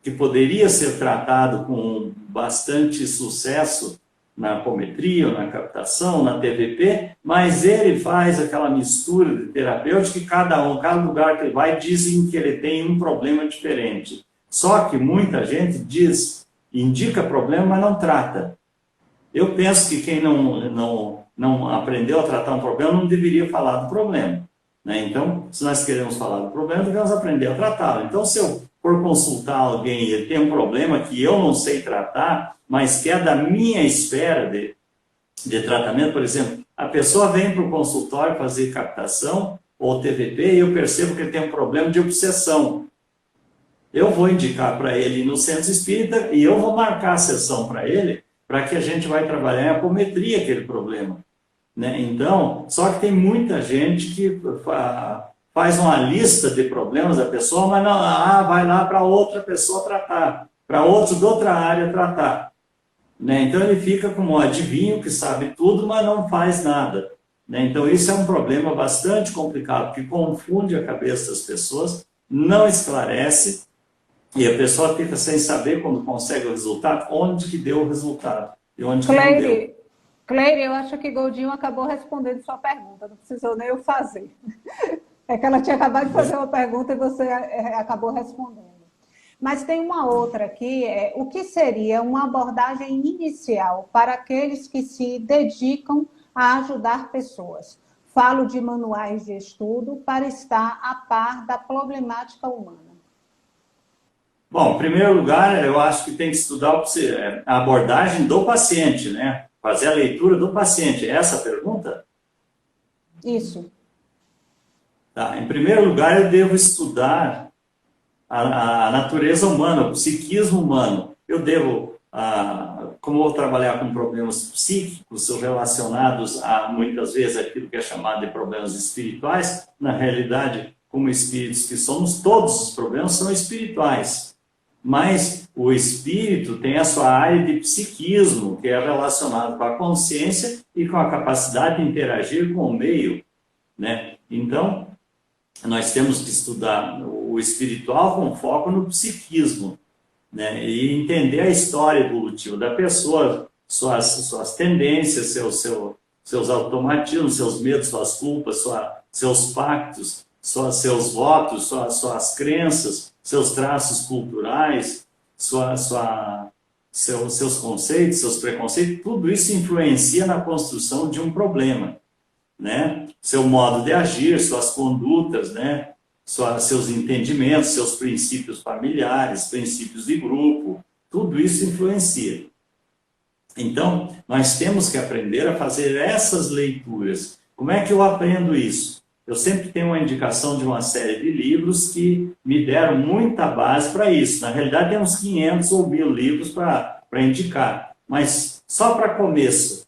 que poderia ser tratado com bastante sucesso na apometria, ou na captação, na TVP, mas ele faz aquela mistura de terapêutica que cada lugar que ele vai, dizem que ele tem um problema diferente. Só que muita gente indica problema, mas não trata. Eu penso que quem não aprendeu a tratar um problema não deveria falar do problema, né? Então, se nós queremos falar do problema, devemos aprender a tratá-lo. Então, se eu for consultar alguém e ele tem um problema que eu não sei tratar, mas que é da minha esfera de tratamento, por exemplo, a pessoa vem para o consultório fazer captação ou TVP e eu percebo que ele tem um problema de obsessão. Eu vou indicar para ele no centro espírita e eu vou marcar a sessão para ele, para que a gente vai trabalhar em apometria aquele problema, né? Então, só que tem muita gente que faz uma lista de problemas da pessoa, mas não, vai lá para outra pessoa tratar, para outro de outra área tratar, né? Então ele fica como um adivinho que sabe tudo, mas não faz nada, né? Então isso é um problema bastante complicado, que confunde a cabeça das pessoas, não esclarece, e a pessoa fica sem saber, quando consegue o resultado, onde que deu o resultado e onde que não deu. Cleire, eu acho que Goldinho acabou respondendo sua pergunta, não precisou nem eu fazer. É que ela tinha acabado de fazer uma pergunta e você acabou respondendo. Mas tem uma outra aqui, o que seria uma abordagem inicial para aqueles que se dedicam a ajudar pessoas? Falo de manuais de estudo para estar a par da problemática humana. Bom, em primeiro lugar, eu acho que tem que estudar a abordagem do paciente, né? Fazer a leitura do paciente. É essa a pergunta? Isso. Tá. Em primeiro lugar, eu devo estudar a natureza humana, o psiquismo humano. Eu devo, como eu vou trabalhar com problemas psíquicos relacionados a, muitas vezes, aquilo que é chamado de problemas espirituais, na realidade, como espíritos que somos, todos os problemas são espirituais. Mas o espírito tem a sua área de psiquismo, que é relacionado com a consciência e com a capacidade de interagir com o meio, né? Então, nós temos que estudar o espiritual com foco no psiquismo, né? E entender a história evolutiva da pessoa, suas tendências, seus automatismos, seus medos, suas culpas, seus pactos, seus votos, suas crenças, seus traços culturais, seus conceitos, seus preconceitos, tudo isso influencia na construção de um problema, né? Seu modo de agir, suas condutas, né? Seus entendimentos, seus princípios familiares, princípios de grupo, tudo isso influencia. Então, nós temos que aprender a fazer essas leituras. Como é que eu aprendo isso? Eu sempre tenho uma indicação de uma série de livros que me deram muita base para isso. Na realidade, tem uns 500 ou 1000 livros para indicar. Mas, só para começo,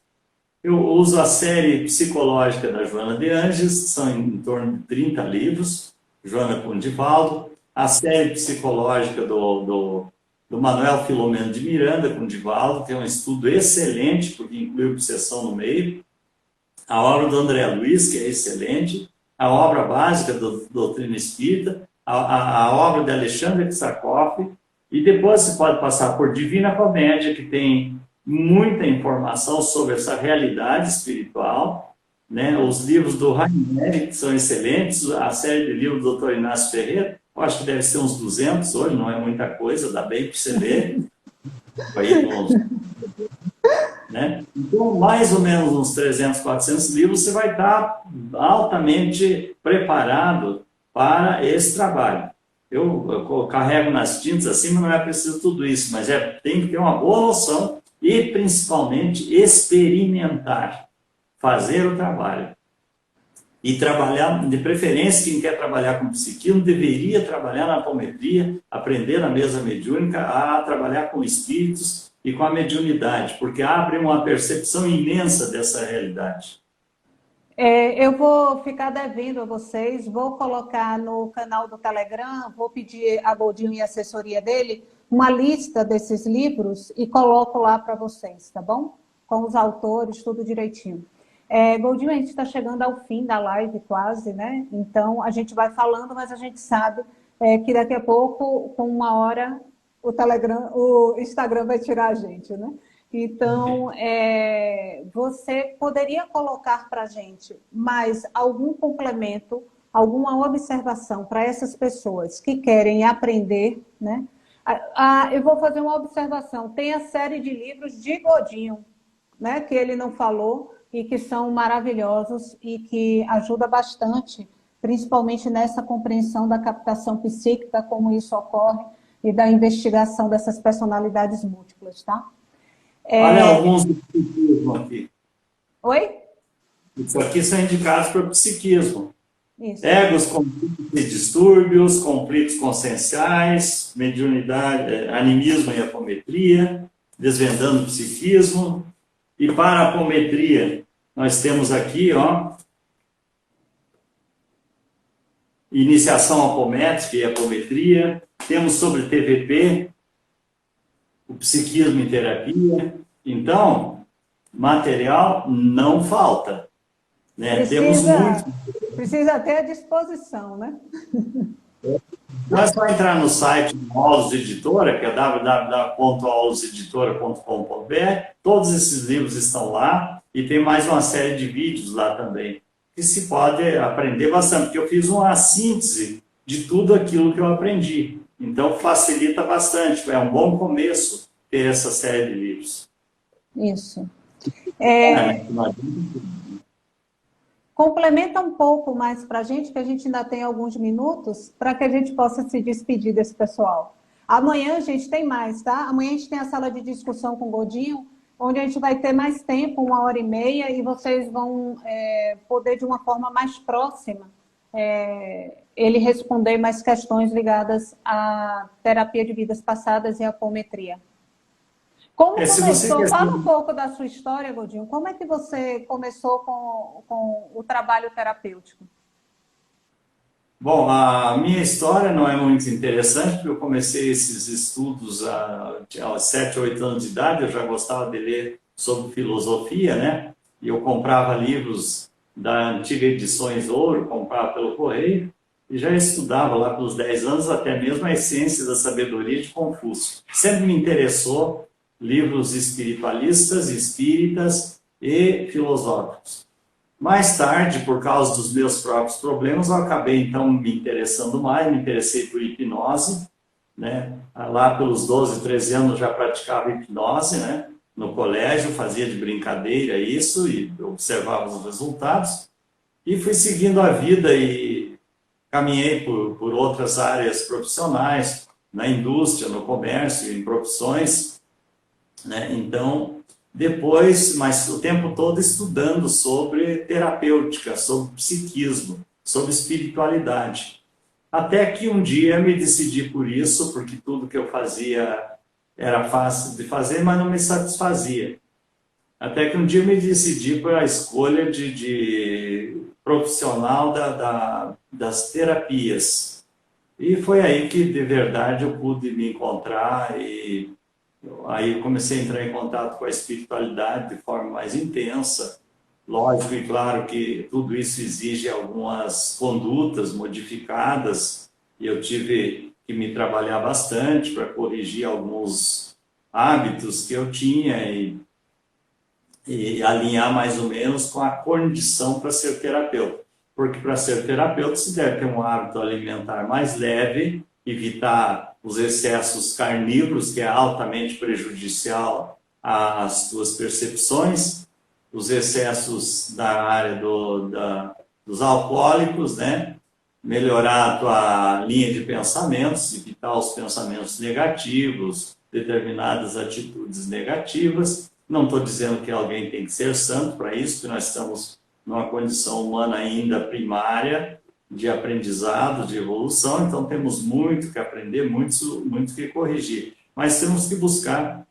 eu uso a série psicológica da Joana de Ângeles, são em torno de 30 livros, Joana com Divaldo. A série psicológica do Manuel Filomeno de Miranda com Divaldo, que é um estudo excelente, porque inclui obsessão no meio. A obra do André Luiz, que é excelente. A obra básica do Doutrina Espírita, a obra de Alexandre Ksakoff, e depois você pode passar por Divina Comédia, que tem muita informação sobre essa realidade espiritual, né? Os livros do Rainer, que são excelentes, a série de livros do Dr. Inácio Ferreira, eu acho que deve ser uns 200 hoje, não é muita coisa, dá bem para você ler. Né? Então, mais ou menos uns 300, 400 livros, você vai estar altamente preparado para esse trabalho. Eu carrego nas tintas assim, mas não é preciso tudo isso, mas tem que ter uma boa noção e, principalmente, experimentar, fazer o trabalho. E trabalhar, de preferência, quem quer trabalhar com psiquismo deveria trabalhar na apometria, aprender na mesa mediúnica a trabalhar com espíritos e com a mediunidade, porque abre uma percepção imensa dessa realidade. Eu vou ficar devendo a vocês, vou colocar no canal do Telegram, vou pedir a Goldinho e a assessoria dele uma lista desses livros e coloco lá para vocês, tá bom? Com os autores, tudo direitinho. Goldinho, a gente está chegando ao fim da live quase, né? Então, a gente vai falando, mas a gente sabe que daqui a pouco, com 1 hora, o Instagram vai tirar a gente, né? Então, você poderia colocar para a gente mais algum complemento, alguma observação para essas pessoas que querem aprender, né? Eu vou fazer uma observação. Tem a série de livros de Godinho, né, que ele não falou e que são maravilhosos e que ajuda bastante, principalmente nessa compreensão da captação psíquica, como isso ocorre, e da investigação dessas personalidades múltiplas, tá? Olha alguns do psiquismo aqui. Oi? Isso aqui são indicados para o psiquismo. Isso. Egos, conflitos e distúrbios, conflitos conscienciais, mediunidade, animismo e apometria, desvendando o psiquismo. E para a apometria, nós temos aqui, ó, iniciação apométrica e apometria. Temos sobre TVP, o psiquismo em terapia. Então, material não falta. Né? Temos muito. Precisa ter a disposição, né? Não é só entrar no site da Aulos Editora, que é www.auloseditora.com.br. Todos esses livros estão lá e tem mais uma série de vídeos lá também, que se pode aprender bastante, porque eu fiz uma síntese de tudo aquilo que eu aprendi. Então, facilita bastante. É um bom começo ter essa série de livros. Isso. Complementa um pouco mais para a gente, que a gente ainda tem alguns minutos, para que a gente possa se despedir desse pessoal. Amanhã a gente tem mais, tá? Amanhã a gente tem a sala de discussão com o Godinho, onde a gente vai ter mais tempo, 1h30, e vocês vão poder, de uma forma mais próxima, ele responder mais questões ligadas à terapia de vidas passadas e à apometria. Como começou? Fala um pouco da sua história, Godinho. Como é que você começou com o trabalho terapêutico? Bom, a minha história não é muito interessante, porque eu comecei esses estudos aos 7, 8 anos de idade. Eu já gostava de ler sobre filosofia, né? E eu comprava livros da antiga Edições Ouro, comprava pelo correio, e já estudava lá pelos 10 anos até mesmo a essência da sabedoria de Confúcio. Sempre me interessou livros espiritualistas, espíritas e filosóficos. Mais tarde, por causa dos meus próprios problemas, eu acabei então me interessando mais, me interessei por hipnose, né? Lá pelos 12, 13 anos já praticava hipnose, né? No colégio, fazia de brincadeira isso e observava os resultados. E fui seguindo a vida e caminhei por outras áreas profissionais, na indústria, no comércio, em profissões, né? Então, depois, mas o tempo todo estudando sobre terapêutica, sobre psiquismo, sobre espiritualidade. Até que um dia me decidi por isso, porque tudo que eu fazia era fácil de fazer, mas não me satisfazia. Até que um dia eu me decidi por a escolha de profissional das terapias. E foi aí que, de verdade, eu pude me encontrar e aí eu comecei a entrar em contato com a espiritualidade de forma mais intensa. Lógico e claro que tudo isso exige algumas condutas modificadas e eu tive que me trabalhar bastante para corrigir alguns hábitos que eu tinha e alinhar mais ou menos com a condição para ser terapeuta. Porque para ser terapeuta se deve ter um hábito alimentar mais leve, evitar os excessos carnívoros, que é altamente prejudicial às tuas percepções, os excessos da área dos alcoólicos, né? Melhorar a tua linha de pensamentos, evitar os pensamentos negativos, determinadas atitudes negativas. Não estou dizendo que alguém tem que ser santo para isso, porque nós estamos numa condição humana ainda primária, de aprendizado, de evolução, então temos muito que aprender, muito que corrigir. Mas temos que buscar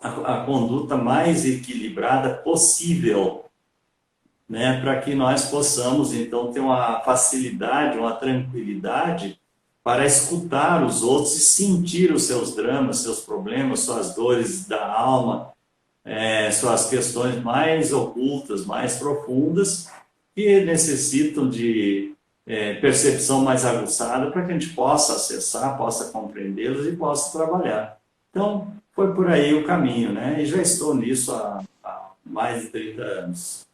a conduta mais equilibrada possível, né, para que nós possamos, então, ter uma facilidade, uma tranquilidade para escutar os outros e sentir os seus dramas, seus problemas, suas dores da alma, suas questões mais ocultas, mais profundas, que necessitam de percepção mais aguçada para que a gente possa acessar, possa compreendê-las e possa trabalhar. Então, foi por aí o caminho, né? E já estou nisso há mais de 30 anos.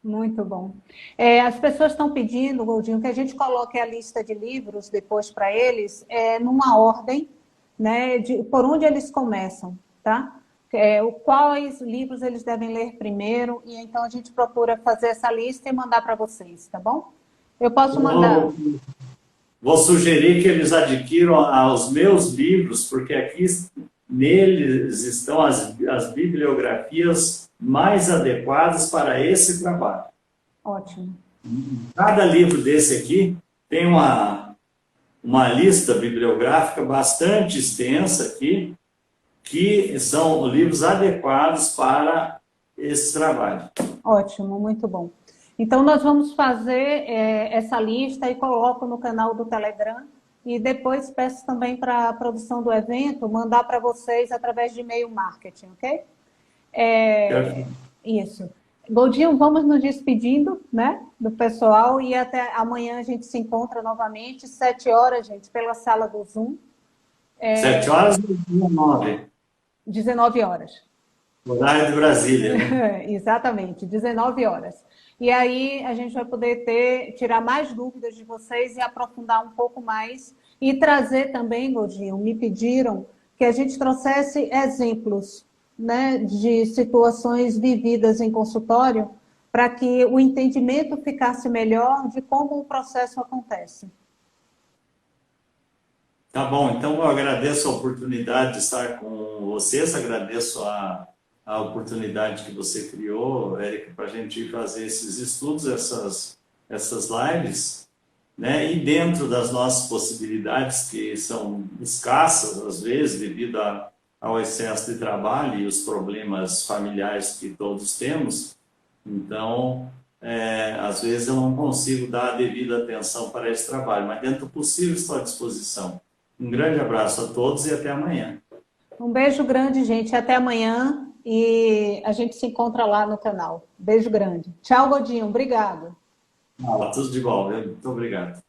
Muito bom. As pessoas estão pedindo, Goldinho, que a gente coloque a lista de livros depois para eles, numa ordem, né, por onde eles começam, tá? Quais livros eles devem ler primeiro, e então a gente procura fazer essa lista e mandar para vocês, tá bom? Eu posso mandar. Vou sugerir que eles adquiram os meus livros, porque aqui neles estão as bibliografias mais adequadas para esse trabalho. Ótimo. Cada livro desse aqui tem uma lista bibliográfica bastante extensa aqui, que são livros adequados para esse trabalho. Ótimo, muito bom. Então, nós vamos fazer essa lista e coloco no canal do Telegram, e depois peço também para a produção do evento mandar para vocês através de e-mail marketing, ok? Isso. Goldinho, vamos nos despedindo, né, do pessoal, e até amanhã a gente se encontra novamente, 7 horas, gente, pela sala do Zoom. 7 horas ou 19? 19 horas. Horário de Brasília, né? Exatamente, 19 horas. E aí a gente vai poder tirar mais dúvidas de vocês e aprofundar um pouco mais. E trazer também, Goldinho, me pediram que a gente trouxesse exemplos, né, de situações vividas em consultório, para que o entendimento ficasse melhor de como o processo acontece. Tá bom, então eu agradeço a oportunidade de estar com vocês, agradeço a oportunidade que você criou, Érica, para a gente fazer esses estudos, essas lives, né? E dentro das nossas possibilidades, que são escassas, às vezes, devido ao excesso de trabalho e os problemas familiares que todos temos, então, às vezes eu não consigo dar a devida atenção para esse trabalho, mas dentro do possível estou à disposição. Um grande abraço a todos e até amanhã. Um beijo grande, gente. Até amanhã. E a gente se encontra lá no canal. Beijo grande. Tchau, Godinho. Obrigado. Tudo de bom. Muito obrigado.